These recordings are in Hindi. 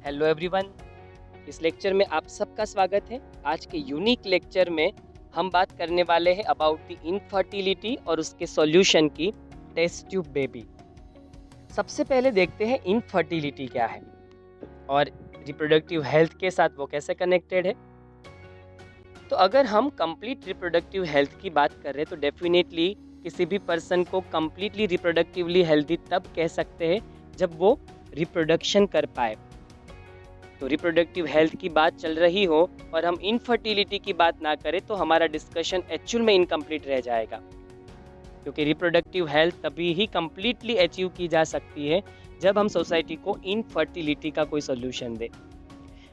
Hello everyone. इस लेक्चर में आप सबका स्वागत है। आज के यूनिक लेक्चर में हम बात करने वाले हैं अबाउट द इनफर्टिलिटी और उसके सॉल्यूशन की, टेस्ट ट्यूब बेबी। सबसे पहले देखते हैं इनफर्टिलिटी क्या है और रिप्रोडक्टिव हेल्थ के साथ वो कैसे कनेक्टेड है। तो अगर हम कंप्लीट रिप्रोडक्टिव हेल्थ की बात कर रहे हैं तो डेफिनेटली किसी भी पर्सन को कंप्लीटली रिप्रोडक्टिवली हेल्दी तब कह सकते हैं जब वो रिप्रोडक्शन कर पाए। तो रिप्रोडक्टिव हेल्थ की बात चल रही हो और हम इनफर्टिलिटी की बात ना करें तो हमारा डिस्कशन एक्चुअल में इनकम्प्लीट रह जाएगा, क्योंकि रिप्रोडक्टिव हेल्थ तभी ही कम्प्लीटली अचीव की जा सकती है जब हम सोसाइटी को इनफर्टिलिटी का कोई सोल्यूशन दे।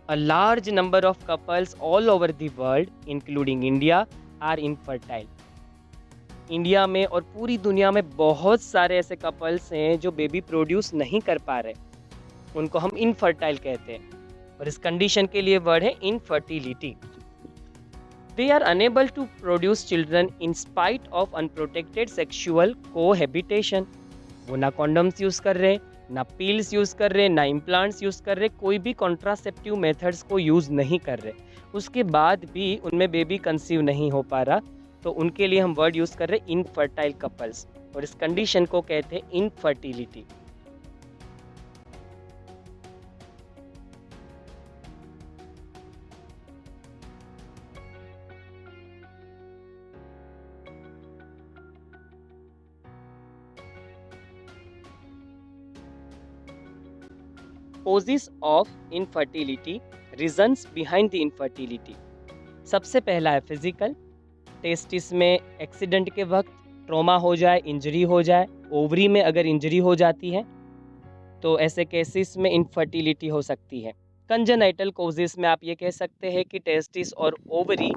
A large number of couples all over the world including India are infertile. India में और पूरी दुनिया में बहुत सारे ऐसे कपल्स हैं जो बेबी प्रोड्यूस नहीं कर पा रहे, उनको हम इनफर्टाइल कहते हैं और इस कंडीशन के लिए वर्ड है infertility. They are unable to produce children in spite of unprotected sexual cohabitation. वो ना कॉन्डम्स यूज कर रहे, ना पील्स यूज कर रहे, ना इम्प्लांट्स यूज कर रहे, कोई भी कॉन्ट्रासेप्टिव मेथड्स को यूज नहीं कर रहे, उसके बाद भी उनमें बेबी कंसीव नहीं हो पा रहा, तो उनके लिए हम वर्ड यूज कर रहे इनफर्टाइल कपल्स और इस कंडीशन को कहते हैं infertility. Causes of infertility, reasons behind the infertility। सबसे पहला है फिजिकल। टेस्टिस में एक्सीडेंट के वक्त ट्रॉमा हो जाए, इंजरी हो जाए, ओवरी में अगर इंजरी हो जाती है तो ऐसे केसेस में इनफर्टिलिटी हो सकती है। कंजेनाइटल कोजेस में आप ये कह सकते हैं कि टेस्टिस और ओवरी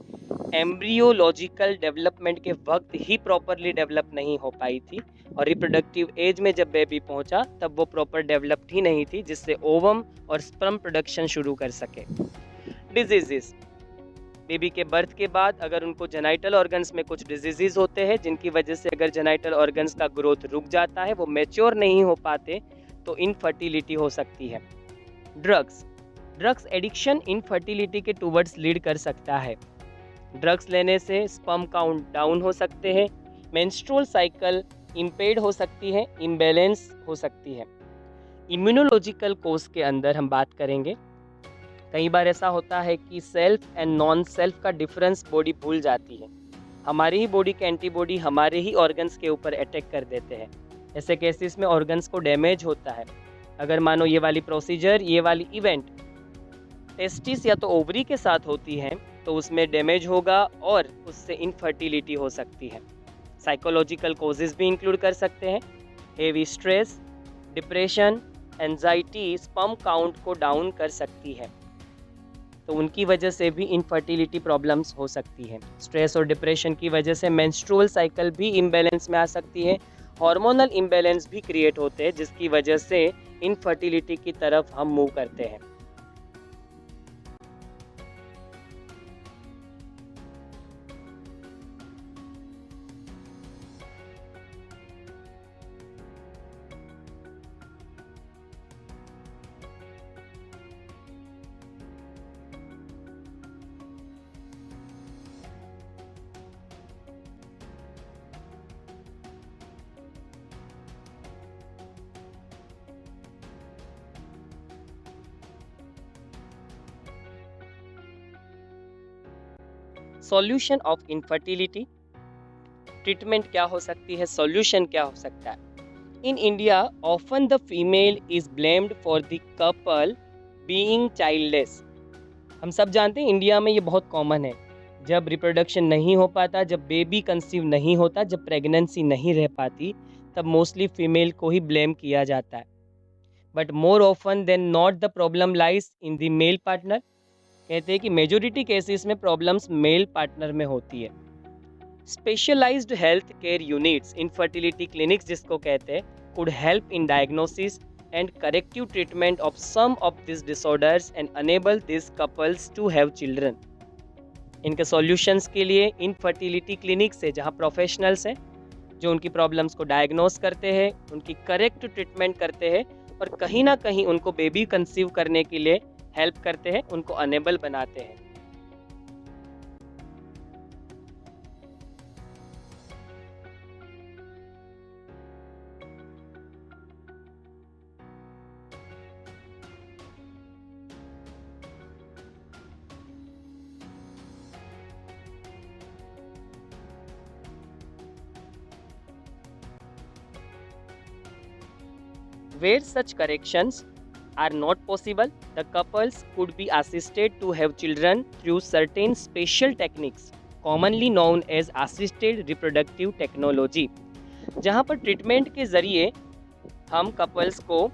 एम्ब्रियोलॉजिकल डेवलपमेंट के वक्त ही प्रॉपरली डेवलप नहीं हो पाई थी और रिप्रोडक्टिव एज में जब बेबी पहुंचा तब वो प्रॉपर डेवलप्ड ही नहीं थी, जिससे ओवम और स्पर्म प्रोडक्शन शुरू कर सके। डिजीजेस, बेबी के बर्थ के बाद अगर उनको जेनाइटल ऑर्गन्स में कुछ डिजीजेस होते हैं जिनकी वजह से अगर जेनाइटल ऑर्गन्स का ग्रोथ रुक जाता है, वो मैच्योर नहीं हो पाते, तो इनफर्टिलिटी हो सकती है। ड्रग्स एडिक्शन इनफर्टिलिटी के टूवर्ड्स लीड कर सकता है। ड्रग्स लेने से स्पर्म काउंट डाउन हो सकते हैं, मेंस्ट्रुअल साइकिल इम्पेड हो सकती है, इम्बैलेंस हो सकती है। इम्यूनोलॉजिकल कोज के अंदर हम बात करेंगे। कई बार ऐसा होता है कि सेल्फ एंड नॉन सेल्फ का डिफरेंस बॉडी भूल जाती है, हमारी ही बॉडी के एंटीबॉडी हमारे ही ऑर्गन्स के ऊपर अटैक कर देते हैं। ऐसे केसेस में ऑर्गन्स को डैमेज होता है। अगर मानो ये वाली प्रोसीजर, ये वाली इवेंट टेस्टिस या तो ओवरी के साथ होती है तो उसमें डैमेज होगा और उससे इनफर्टिलिटी हो सकती है। साइकोलॉजिकल कोजेस भी इंक्लूड कर सकते हैं। Heavy stress, depression, anxiety sperm count को डाउन कर सकती है, तो उनकी वजह से भी इनफर्टिलिटी प्रॉब्लम्स हो सकती है। स्ट्रेस और डिप्रेशन की वजह से मेंस्ट्रुअल साइकिल भी इम्बैलेंस में आ सकती है, हार्मोनल इम्बैलेंस भी क्रिएट होते हैं जिसकी वजह से इनफर्टिलिटी की तरफ हम मूव करते हैं। सॉल्यूशन ऑफ इनफर्टिलिटी, ट्रीटमेंट क्या हो सकती है, सॉल्यूशन क्या हो सकता है। In India often the female is blamed for the couple being childless. हम सब जानते हैं इंडिया में ये बहुत कॉमन है, जब रिप्रोडक्शन नहीं हो पाता, जब बेबी कंसीव नहीं होता, जब प्रेगनेंसी नहीं रह पाती, तब मोस्टली फीमेल को ही ब्लेम किया जाता है। But more often than not the problem lies in the male partner. कहते हैं कि मेजोरिटी केसेस में प्रॉब्लम्स मेल पार्टनर में होती है। Specialised health care units, infertility clinics जिसको कहते हैं, could help in diagnosis and corrective treatment of some of these disorders and enable these couples to have children। इनके सॉल्यूशंस के लिए इनफर्टिलिटी क्लिनिक से, जहाँ प्रोफेशनल्स हैं जो उनकी प्रॉब्लम्स को डायग्नोस करते हैं, उनकी करेक्ट ट्रीटमेंट करते हैं, और कहीं ना कहीं उनको बेबी कंसीव करने के लिए हेल्प करते हैं, उनको अनेबल बनाते हैं। Where such corrections are not possible, the couples could be assisted to have children through certain special techniques, commonly known as assisted reproductive technology। जहाँ पर ट्रीटमेंट के ज़रिए हम कपल्स को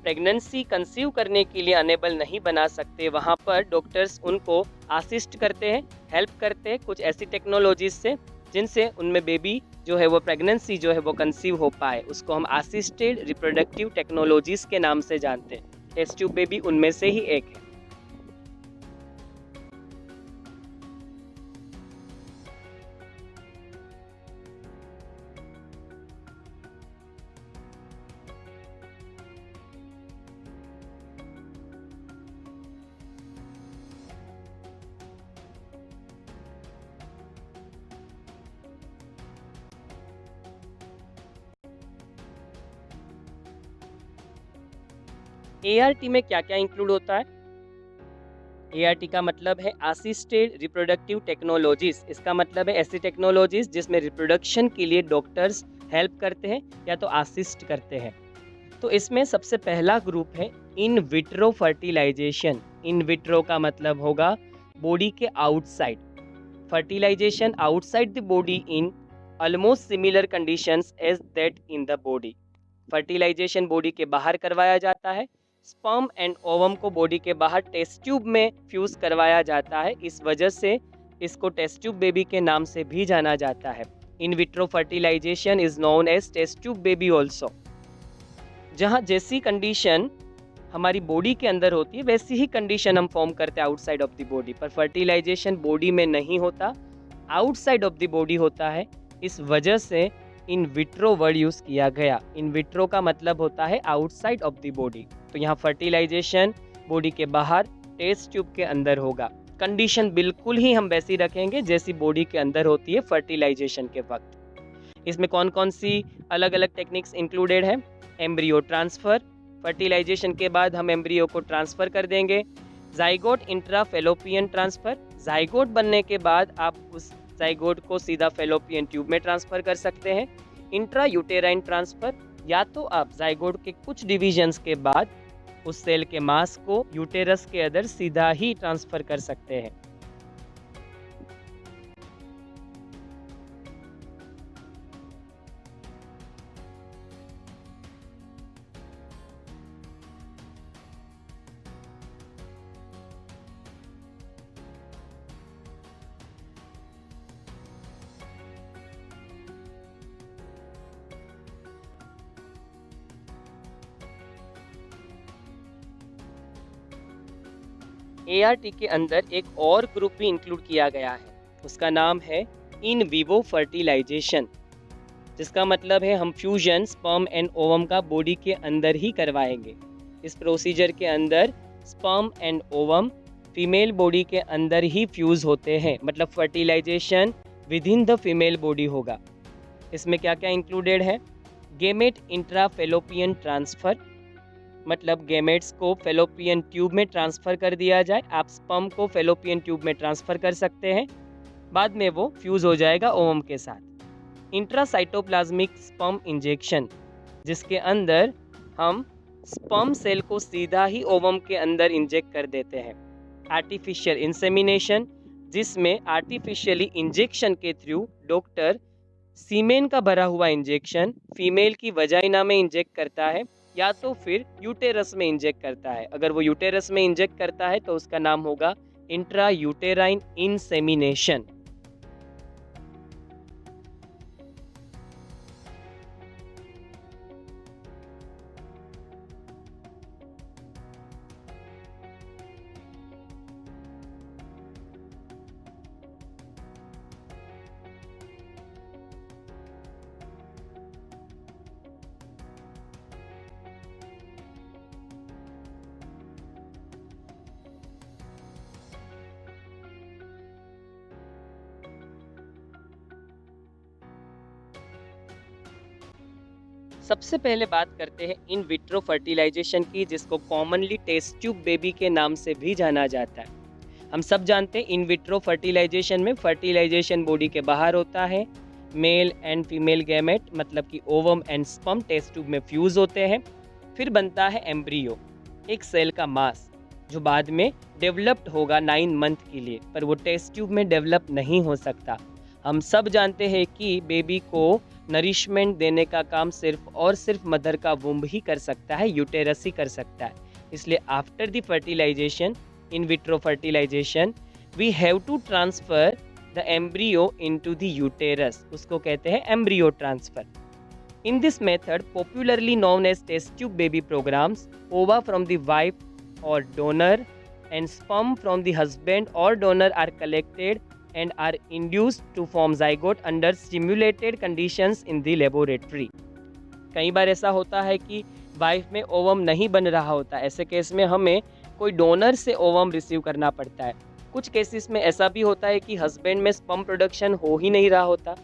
प्रेगनेंसी कंसीव करने के लिए अनेबल नहीं बना सकते, वहाँ पर डॉक्टर्स उनको असिस्ट करते हैं, हेल्प करते हैं कुछ ऐसी टेक्नोलॉजीज से जिनसे उनमें बेबी जो है वो प्रेगनेंसी जो है वो कंसीव हो पाए। उसको हम असिस्टेड रिप्रोडक्टिव टेक्नोलॉजीज के नाम से जानते हैं। टेस्ट ट्यूब बेबी उनमें से ही एक है। ART में क्या क्या इंक्लूड होता है? ART का मतलब है असिस्टेड रिप्रोडक्टिव टेक्नोलॉजीज। इसका मतलब है ऐसी टेक्नोलॉजीज जिसमें रिप्रोडक्शन के लिए डॉक्टर्स हेल्प करते हैं या तो असिस्ट करते हैं। तो इसमें सबसे पहला ग्रुप है in vitro fertilisation. In vitro का मतलब होगा बॉडी के outside, fertilisation outside the body in almost similar conditions as that in the body. Fertilisation body के बाहर करवाया जाता है। स्पर्म एंड ओवम को बॉडी के बाहर टेस्ट ट्यूब में फ्यूज करवाया जाता है, इस वजह से इसको टेस्ट ट्यूब बेबी के नाम से भी जाना जाता है। In vitro fertilisation is known as test tube baby also. जहाँ जैसी कंडीशन हमारी बॉडी के अंदर होती है वैसी ही कंडीशन हम फॉर्म करते हैं आउटसाइड ऑफ द बॉडी, पर फर्टिलाइजेशन बॉडी में नहीं होता, आउटसाइड ऑफ द बॉडी होता है। इस वजह से इन विट्रो वर्ड यूज़ किया गया। इन विट्रो का मतलब होता है आउटसाइड ऑफ द बॉडी। तो यहाँ फर्टिलाइजेशन बॉडी के बाहर टेस्ट ट्यूब के अंदर होगा। कंडीशन बिल्कुल ही हम वैसी रखेंगे जैसी बॉडी के अंदर होती है फर्टिलाइजेशन के वक्त। इसमें कौन कौन सी अलग अलग टेक्निक्स इंक्लूडेड है? एम्ब्रियो ट्रांसफ़र, फर्टिलाइजेशन के बाद हम एम्ब्रियो को ट्रांसफ़र कर देंगे। Zygote intra fallopian transfer, zygote बनने के बाद आप उस जाइगोट को सीधा फेलोपियन ट्यूब में ट्रांसफ़र कर सकते हैं। इंट्रा यूटेराइन ट्रांसफ़र, या तो आप जाइगोट के कुछ डिविजन्स के बाद उस सेल के मास को यूटेरस के अंदर सीधा ही ट्रांसफ़र कर सकते हैं। ART के अंदर एक और ग्रुप भी इंक्लूड किया गया है, उसका नाम है इन विवो फर्टिलाइजेशन, जिसका मतलब है हम फ्यूजन स्पर्म एंड ओवम का बॉडी के अंदर ही करवाएंगे। इस प्रोसीजर के अंदर sperm and ovum female body के अंदर ही फ्यूज़ होते हैं, मतलब fertilisation within the female body होगा। इसमें क्या क्या इंक्लूडेड है? गेमेट इंट्रा फेलोपियन ट्रांसफ़र, मतलब गेमेट्स को फेलोपियन ट्यूब में ट्रांसफ़र कर दिया जाए। आप स्पर्म को फेलोपियन ट्यूब में ट्रांसफ़र कर सकते हैं, बाद में वो फ्यूज़ हो जाएगा ओवम के साथ। इंट्रासाइटोप्लाज्मिक स्पर्म इंजेक्शन, जिसके अंदर हम स्पर्म सेल को सीधा ही ओवम के अंदर इंजेक्ट कर देते हैं। आर्टिफिशियल इंसेमिनेशन, जिसमें आर्टिफिशियली इंजेक्शन के थ्रू डॉक्टर सीमेन का भरा हुआ इंजेक्शन फीमेल की वजाइना में इंजेक्ट करता है या तो फिर यूटेरस में इंजेक्ट करता है। अगर वो यूटेरस में इंजेक्ट करता है तो उसका नाम होगा इंट्रा यूटेराइन इंसेमिनेशन। सबसे पहले बात करते हैं इन विट्रो फर्टिलाइजेशन की, जिसको कॉमनली टेस्ट ट्यूब बेबी के नाम से भी जाना जाता है। हम सब जानते हैं इन विट्रो फर्टिलाइजेशन में फर्टिलाइजेशन बॉडी के बाहर होता है। मेल एंड फीमेल गैमेट मतलब कि ovum and sperm test tube में फ्यूज होते हैं। फिर बनता है एम्ब्रियो, एक सेल का मास जो बाद में डेवलप्ड होगा 9 मंथ के लिए, पर वो टेस्ट ट्यूब में डेवलप नहीं हो सकता। हम सब जानते हैं कि बेबी को नरिशमेंट देने का काम सिर्फ और सिर्फ मदर का वुम्ब ही कर सकता है, यूटेरस ही कर सकता है। इसलिए after the fertilisation, in vitro fertilisation, we have to transfer the embryo into the uterus, उसको कहते हैं embryo transfer. In this method, popularly known as test tube baby programs, ova from the wife or donor and sperm from the husband or donor are collected and are induced to form zygote under stimulated conditions in the laboratory. कई बार ऐसा होता है कि वाइफ में ओवम नहीं बन रहा होता, ऐसे केस में हमें कोई डोनर से ओवम रिसीव करना पड़ता है। कुछ केसेस में ऐसा भी होता है कि हस्बैंड में स्पर्म प्रोडक्शन हो ही नहीं रहा होता,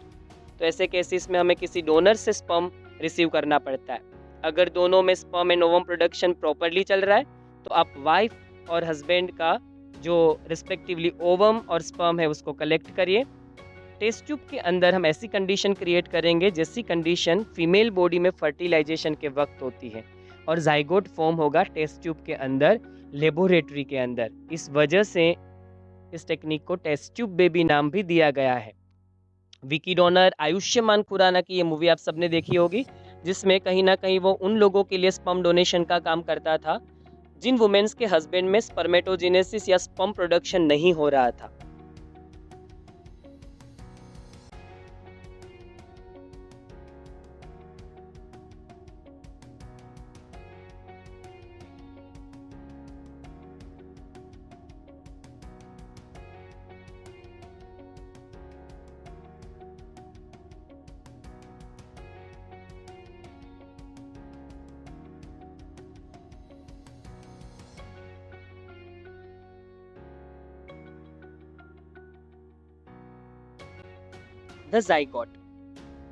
तो ऐसे केसेस में हमें किसी डोनर से स्पर्म रिसीव करना पड़ता है। अगर दोनों में sperm and ovum production properly चल रहा है तो आप वाइफ और हस्बैंड का जो रिस्पेक्टिवली ओवम और स्पर्म है उसको कलेक्ट करिए। टेस्ट ट्यूब के अंदर हम ऐसी कंडीशन क्रिएट करेंगे जैसी कंडीशन फीमेल बॉडी में फर्टिलाइजेशन के वक्त होती है, और जाइगोट फॉर्म होगा टेस्ट ट्यूब के अंदर, लेबोरेटरी के अंदर। इस वजह से इस टेक्निक को टेस्ट ट्यूब बेबी नाम भी दिया गया है। विकी डोनर, आयुष्मान खुराना की ये मूवी आप सबने देखी होगी, जिसमें कहीं ना कहीं वो उन लोगों के लिए स्पर्म डोनेशन का काम करता था जिन वुमेन्स के हस्बैंड में स्पर्मेटोजेनेसिस या स्पर्म प्रोडक्शन नहीं हो रहा था। The zygote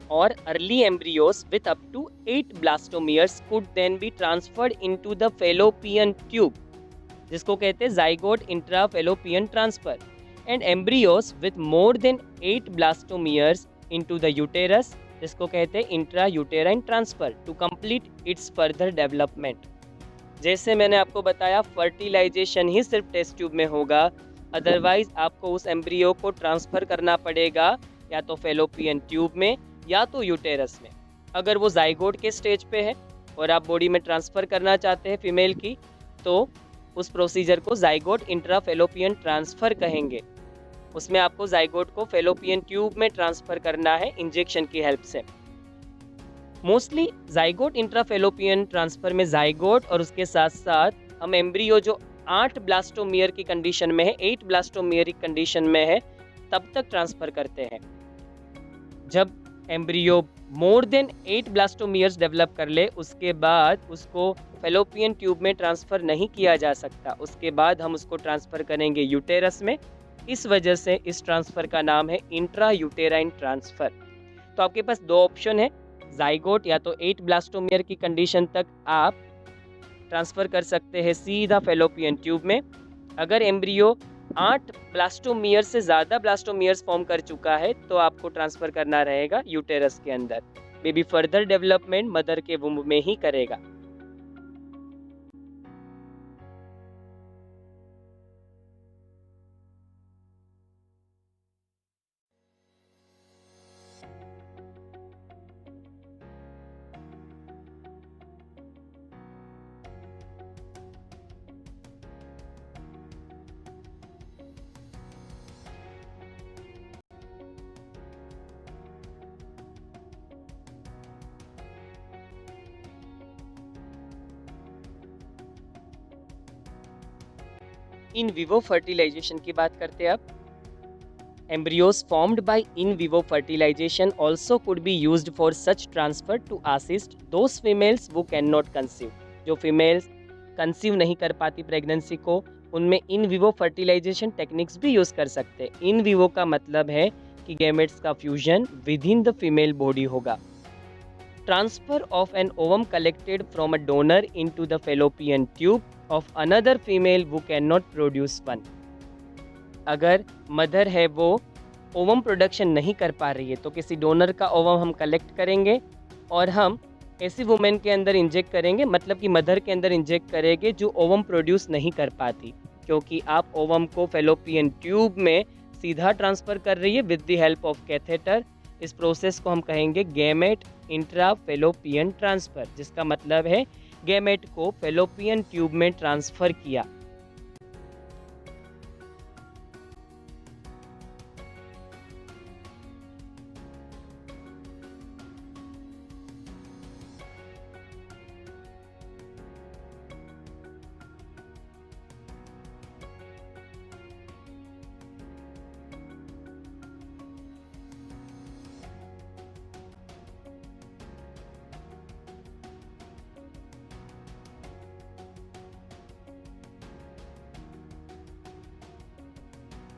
or early embryos with up to 8 blastomeres could then be transferred into the fallopian tube, जिसको कहते हैं zygote intrafallopian transfer, and embryos with more than 8 blastomeres into the uterus, जिसको कहते हैं intrauterine transfer to complete its further development। जैसे मैंने आपको बताया, फर्टिलाइजेशन ही सिर्फ टेस्ट ट्यूब में होगा, अदरवाइज आपको उस एम्ब्रियो को ट्रांसफ़र करना पड़ेगा या तो फेलोपियन ट्यूब में या तो यूटेरस में। अगर वो जाइगोट के स्टेज पे है और आप बॉडी में ट्रांसफ़र करना चाहते हैं फीमेल की, तो उस प्रोसीजर को जाइगोट इंट्राफेलोपियन ट्रांसफ़र कहेंगे। उसमें आपको जाइगोट को फेलोपियन ट्यूब में ट्रांसफ़र करना है इंजेक्शन की हेल्प से। मोस्टली जाइगोट इंट्राफेलोपियन ट्रांसफ़र में जाइगोट और उसके साथ साथ हम एम्ब्रियो जो 8 ब्लास्टोमियर की कंडीशन में है, 8 ब्लास्टोमियर की कंडीशन में है, तब तक ट्रांसफ़र करते हैं। जब embryo more than 8 blastomeres develop कर ले, उसके बाद उसको फेलोपियन ट्यूब में ट्रांसफ़र नहीं किया जा सकता, उसके बाद हम उसको ट्रांसफ़र करेंगे यूटेरस में। इस वजह से इस ट्रांसफ़र का नाम है इंट्रा यूटेराइन ट्रांसफ़र। तो आपके पास दो ऑप्शन है, जाइगोट या तो 8 ब्लास्टोमियर की कंडीशन तक आप ट्रांसफ़र कर सकते हैं सीधा फेलोपियन ट्यूब में। अगर एम्ब्रियो 8 ब्लास्टोमियर से ज़्यादा ब्लास्टोमियर्स फॉर्म कर चुका है तो आपको ट्रांसफ़र करना रहेगा यूटेरस के अंदर। बेबी फर्दर डेवलपमेंट मदर के वुम्ब में ही करेगा। इन विवो फर्टिलाइजेशन की बात करते हैं अब। Embryos formed by in vivo fertilization also could be used for such transfer to assist those females who cannot conceive। जो फीमेल्स कंसीव नहीं कर पाती प्रेगनेंसी को, उनमें इन विवो फर्टिलाइजेशन टेक्निक्स भी यूज़ कर सकते हैं। इन विवो का मतलब है कि गैमेट्स का fusion with in the female body होगा। transfer of an ovum collected from a donor into the fallopian tube of another female who cannot produce one. अगर मदर है वो ओवम प्रोडक्शन नहीं कर पा रही है तो किसी डोनर का ओवम हम कलेक्ट करेंगे और हम ऐसी वुमेन के अंदर इंजेक्ट करेंगे, मतलब कि मदर के अंदर इंजेक्ट करेंगे जो ओवम प्रोड्यूस नहीं कर पाती, क्योंकि आप ओवम को फेलोपियन ट्यूब में सीधा ट्रांसफ़र कर रही है with the help of catheter. इस प्रोसेस को हम कहेंगे गैमेट इंट्रा फेलोपियन ट्रांसफ़र, जिसका मतलब है गैमेट को फेलोपियन ट्यूब में ट्रांसफ़र किया।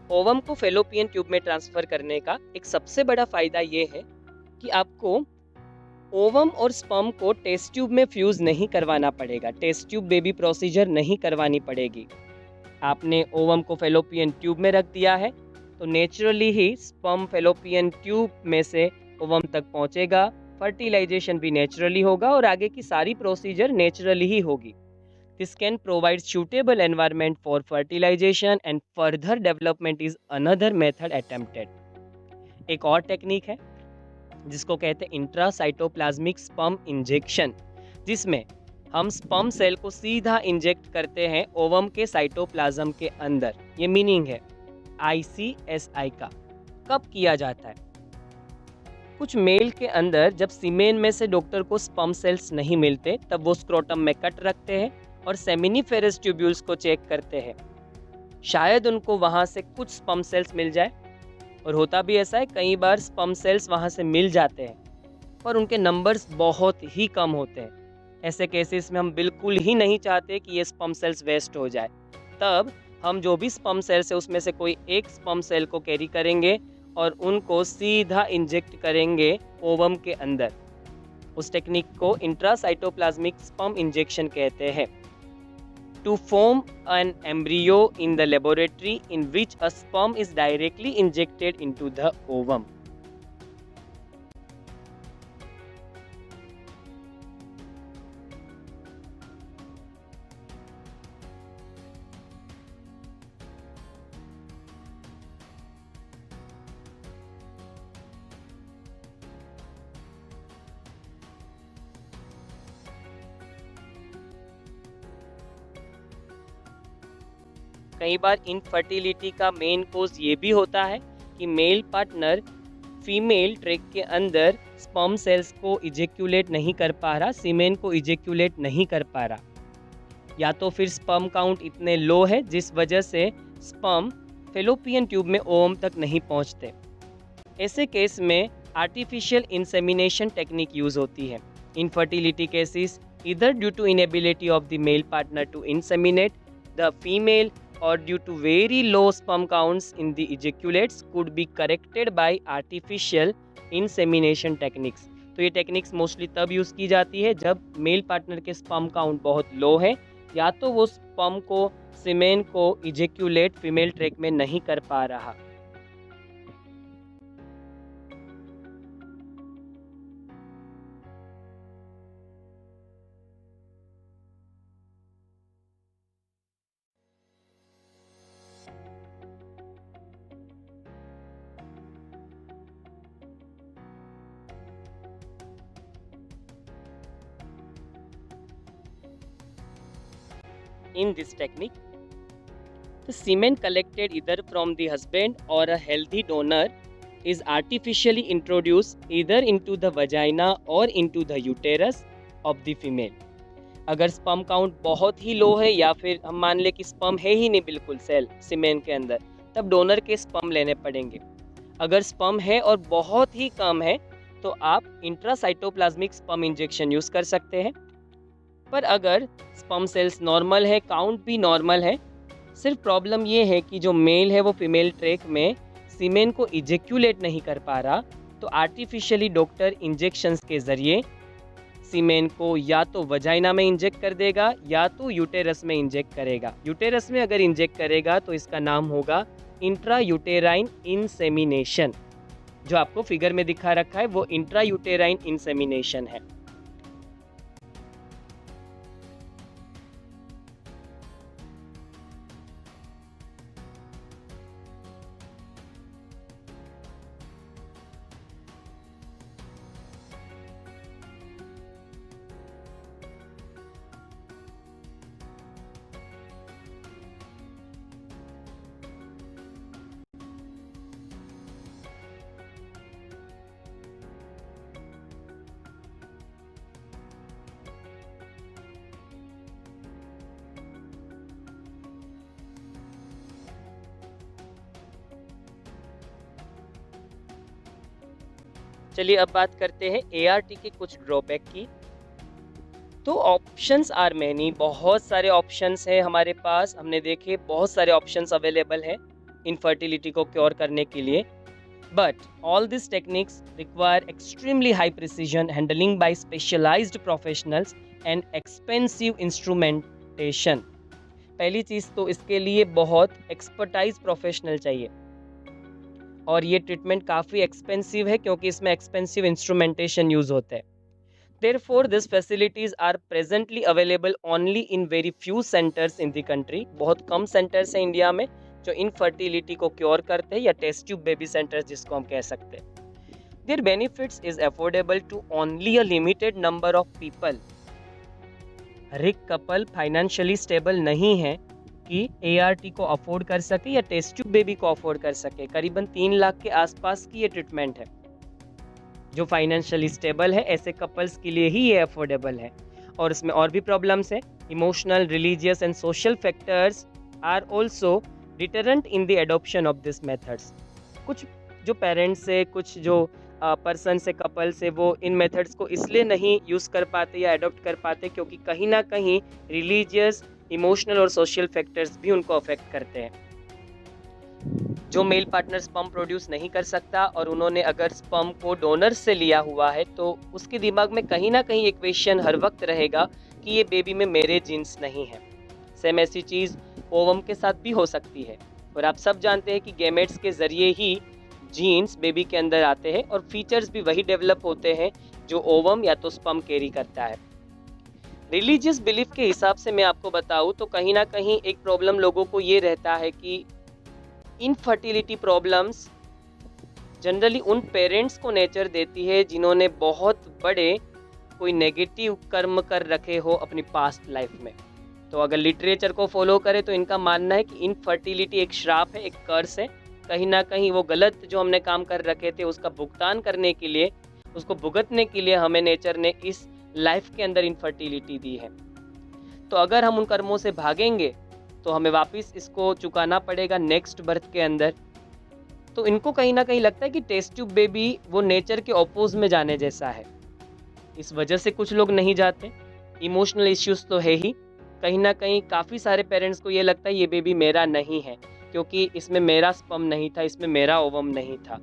ओवम को फेलोपियन ट्यूब में ट्रांसफ़र करने का एक सबसे बड़ा फ़ायदा ये है कि आपको ओवम और स्पर्म को टेस्ट ट्यूब में फ्यूज़ नहीं करवाना पड़ेगा, टेस्ट ट्यूब बेबी प्रोसीजर नहीं करवानी पड़ेगी। आपने ओवम को फेलोपियन ट्यूब में रख दिया है तो नेचुरली ही स्पर्म फेलोपियन ट्यूब में से ओवम तक पहुंचेगा, फर्टिलाइजेशन भी नेचुरली होगा और आगे की सारी प्रोसीजर नेचुरली ही होगी। This can provide suitable environment for fertilization and further development is another method attempted. एक और टेक्निक है जिसको कहते हैं इंट्रासाइटोप्लाज्मिक स्पर्म इंजेक्शन, जिसमें हम स्पर्म सेल को सीधा इंजेक्ट करते हैं ओवम के साइटोप्लाज्म के अंदर। ये मीनिंग है ICSI का। कब किया जाता है? कुछ मेल के अंदर जब सीमेन में से डॉक्टर को स्पर्म सेल्स नहीं मिलते तब वो स्क्रोटम में कट रखते हैं और सेमिनिफेरस ट्यूब्यूल्स को चेक करते हैं, शायद उनको वहाँ से कुछ स्पर्म सेल्स मिल जाए। और होता भी ऐसा है, कई बार स्पर्म सेल्स वहाँ से मिल जाते हैं पर उनके नंबर्स बहुत ही कम होते हैं। ऐसे केसेस में हम बिल्कुल ही नहीं चाहते कि ये स्पर्म सेल्स वेस्ट हो जाए, तब हम जो भी स्पर्म सेल्स है उसमें से कोई एक स्पर्म सेल को कैरी करेंगे और उनको सीधा इंजेक्ट करेंगे ओवम के अंदर। उस टेक्निक को इंट्रासाइटोप्लाज्मिक स्पर्म इंजेक्शन कहते हैं। To form an embryo in the laboratory in which a sperm is directly injected into the ovum. कई बार इनफर्टिलिटी का मेन कोज ये भी होता है कि मेल पार्टनर फीमेल ट्रैक के अंदर स्पर्म सेल्स को इजेक्यूलेट नहीं कर पा रहा, सीमेन को इजेक्यूलेट नहीं कर पा रहा, या तो फिर स्पर्म काउंट इतने लो है जिस वजह से स्पर्म फेलोपियन ट्यूब में ओवम तक नहीं पहुंचते। ऐसे केस में आर्टिफिशियल इंसेमिनेशन टेक्निक यूज़ होती है। Infertility cases either due to inability of the male partner to inseminate the female or due to very low sperm counts in the ejaculates could be corrected by artificial insemination techniques. तो ये टेक्निक्स मोस्टली तब यूज़ की जाती है जब मेल पार्टनर के स्पर्म काउंट बहुत लो है, या तो वो स्पर्म को सीमेन को इजेक्यूलेट फीमेल ट्रैक में नहीं कर पा रहा। In this technique, the semen collected either from the husband or a healthy donor is artificially introduced either into the vagina or into the uterus of the female. अगर स्पर्म काउंट बहुत ही लो है या फिर हम मान ले कि स्पर्म है ही नहीं बिल्कुल सेल सीमेन के अंदर, तब डोनर के स्पर्म लेने पड़ेंगे। अगर स्पर्म है और बहुत ही कम है तो आप इंट्रासाइटोप्लाज्मिक स्पर्म इंजेक्शन यूज़ कर सकते हैं। पर अगर स्पर्म सेल्स नॉर्मल है, काउंट भी नॉर्मल है, सिर्फ प्रॉब्लम ये है कि जो मेल है वो फीमेल ट्रैक में सीमेन को इजेक्यूलेट नहीं कर पा रहा, तो आर्टिफिशियली डॉक्टर इंजेक्शंस के ज़रिए सीमेन को या तो वजाइना में इंजेक्ट कर देगा या तो यूटेरस में इंजेक्ट करेगा। यूटेरस में अगर इंजेक्ट करेगा तो इसका नाम होगा इंट्रा यूटेराइन इंसेमिनेशन। जो आपको फिगर में दिखा रखा है वो इंट्रा यूटेराइन इंसेमिनेशन है। चलिए अब बात करते हैं एआरटी के कुछ ड्रॉबैक की। तो ऑप्शंस आर मैनी, बहुत सारे ऑप्शंस हैं हमारे पास। हमने देखे बहुत सारे ऑप्शंस अवेलेबल हैं इनफर्टिलिटी को क्योर करने के लिए। But all this techniques require extremely high precision handling by specialised professionals and expensive instrumentation. पहली चीज़ तो इसके लिए बहुत एक्सपर्टाइज प्रोफेशनल चाहिए और ये ट्रीटमेंट काफ़ी एक्सपेंसिव है क्योंकि इसमें एक्सपेंसिव इंस्ट्रूमेंटेशन यूज़ होता है। Therefore, these facilities are presently available only in very few centers in the country. बहुत कम सेंटर्स हैं इंडिया में जो इनफर्टिलिटी को क्योर करते हैं, या टेस्ट ट्यूब बेबी सेंटर्स जिसको हम कह सकते हैं। Their benefits is affordable to only a limited number of people. हर एक कपल फाइनेंशियली स्टेबल नहीं है कि ART को अफोर्ड कर सके या टेस्ट ट्यूब बेबी को अफोर्ड कर सके। करीबन 3 लाख के आसपास की ये ट्रीटमेंट है। जो फाइनेंशियली स्टेबल है ऐसे कपल्स के लिए ही ये अफोर्डेबल है। और इसमें और भी प्रॉब्लम्स है। Emotional, religious and social factors are also deterrent in the adoption of this methods. कुछ जो पेरेंट्स से, कुछ जो पर्सन से, कपल से, वो इन मेथड्स को इसलिए नहीं यूज़ कर पाते या अडॉप्ट कर पाते क्योंकि कहीं ना कहीं रिलीजियस, इमोशनल और सोशल फैक्टर्स भी उनको अफेक्ट करते हैं। जो मेल पार्टनर स्पर्म प्रोड्यूस नहीं कर सकता और उन्होंने अगर स्पर्म को डोनर से लिया हुआ है तो उसके दिमाग में कहीं ना कहीं एक क्वेश्चन हर वक्त रहेगा कि ये बेबी में मेरे जीन्स नहीं है। सेम ऐसी चीज़ ओवम के साथ भी हो सकती है। और आप सब जानते हैं कि गैमेट्स के ज़रिए ही जीन्स बेबी के अंदर आते हैं और फीचर्स भी वही डेवलप होते हैं जो ओवम या तो स्पर्म कैरी करता है। रिलीजियस बिलीफ के हिसाब से मैं आपको बताऊँ तो कहीं ना कहीं एक प्रॉब्लम लोगों को ये रहता है कि इनफर्टिलिटी प्रॉब्लम्स जनरली उन पेरेंट्स को नेचर देती है जिन्होंने बहुत बड़े कोई नेगेटिव कर्म कर रखे हो अपनी पास्ट लाइफ में। तो अगर लिटरेचर को फॉलो करें तो इनका मानना है कि इनफर्टिलिटी एक श्राप है, एक कर्स है। कहीं ना कहीं वो गलत जो हमने काम कर रखे थे उसका भुगतान करने के लिए, उसको भुगतने के लिए हमें नेचर ने इस लाइफ के अंदर इनफर्टिलिटी दी है। तो अगर हम उन कर्मों से भागेंगे तो हमें वापस इसको चुकाना पड़ेगा नेक्स्ट बर्थ के अंदर। तो इनको कहीं ना कहीं लगता है कि टेस्ट ट्यूब बेबी वो नेचर के ऑपोज में जाने जैसा है। इस वजह से कुछ लोग नहीं जाते। इमोशनल इश्यूज तो है ही। कहीं ना कहीं काफ़ी सारे पेरेंट्स को ये लगता है ये बेबी मेरा नहीं है क्योंकि इसमें मेरा स्पर्म नहीं था, इसमें मेरा ओवम नहीं था।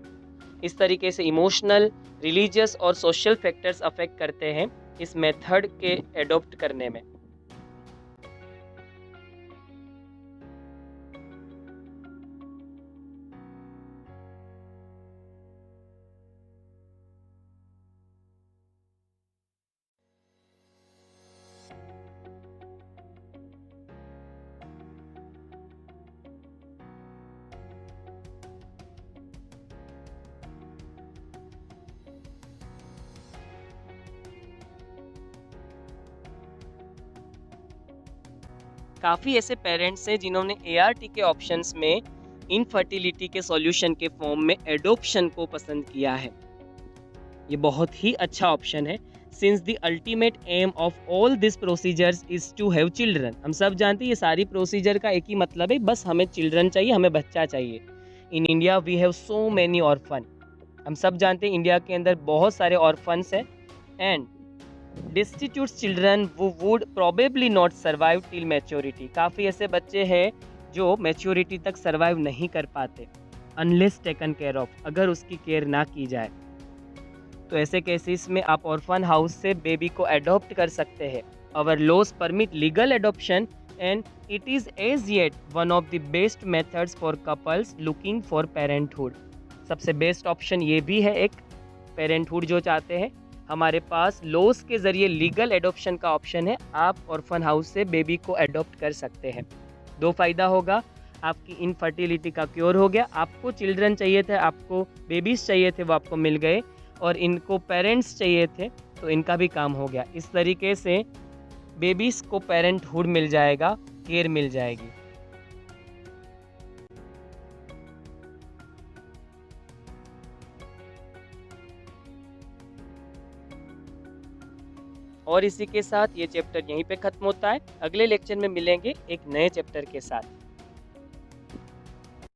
इस तरीके से इमोशनल, रिलीजियस और सोशल फैक्टर्स अफेक्ट करते हैं इस मेथड के एडॉप्ट करने में। काफ़ी ऐसे पेरेंट्स हैं जिन्होंने ART के ऑप्शंस में इनफर्टिलिटी के सॉल्यूशन के फॉर्म में एडॉप्शन को पसंद किया है। ये बहुत ही अच्छा ऑप्शन है since the ultimate aim of all this procedures is to have children. हम सब जानते हैं ये सारी प्रोसीजर का एक ही मतलब है, बस हमें चिल्ड्रन चाहिए, हमें बच्चा चाहिए। In India we have so many orphan. हम सब जानते हैं इंडिया के अंदर बहुत सारे ऑर्फन्स हैं एंड डिस्टिट्यूट चिल्ड्रन वो would probably not survive till maturity. काफ़ी ऐसे बच्चे हैं जो मैच्योरिटी तक सर्वाइव नहीं कर पाते अनलेस टेकन केयर ऑफ, अगर उसकी केयर ना की जाए। तो ऐसे केसेस में आप ऑर्फन हाउस से बेबी को अडॉप्ट कर सकते हैं। Our laws permit legal adoption and it is as yet one of the best methods for couples looking for parenthood. सबसे बेस्ट ऑप्शन ये भी है एक, पेरेंटहुड जो चाहते हैं, हमारे पास लॉज के ज़रिए लीगल एडॉप्शन का ऑप्शन है। आप ऑर्फन हाउस से बेबी को अडॉप्ट कर सकते हैं। दो फ़ायदा होगा, आपकी इनफर्टिलिटी का क्योर हो गया, आपको चिल्ड्रन चाहिए थे, आपको बेबीज़ चाहिए थे, वो आपको मिल गए, और इनको पेरेंट्स चाहिए थे तो इनका भी काम हो गया। इस तरीके से बेबीज़ को पेरेंटहुड मिल जाएगा, केयर मिल जाएगी। और इसी के साथ ये चैप्टर यहीं पे ख़त्म होता है। अगले लेक्चर में मिलेंगे एक नए चैप्टर के साथ।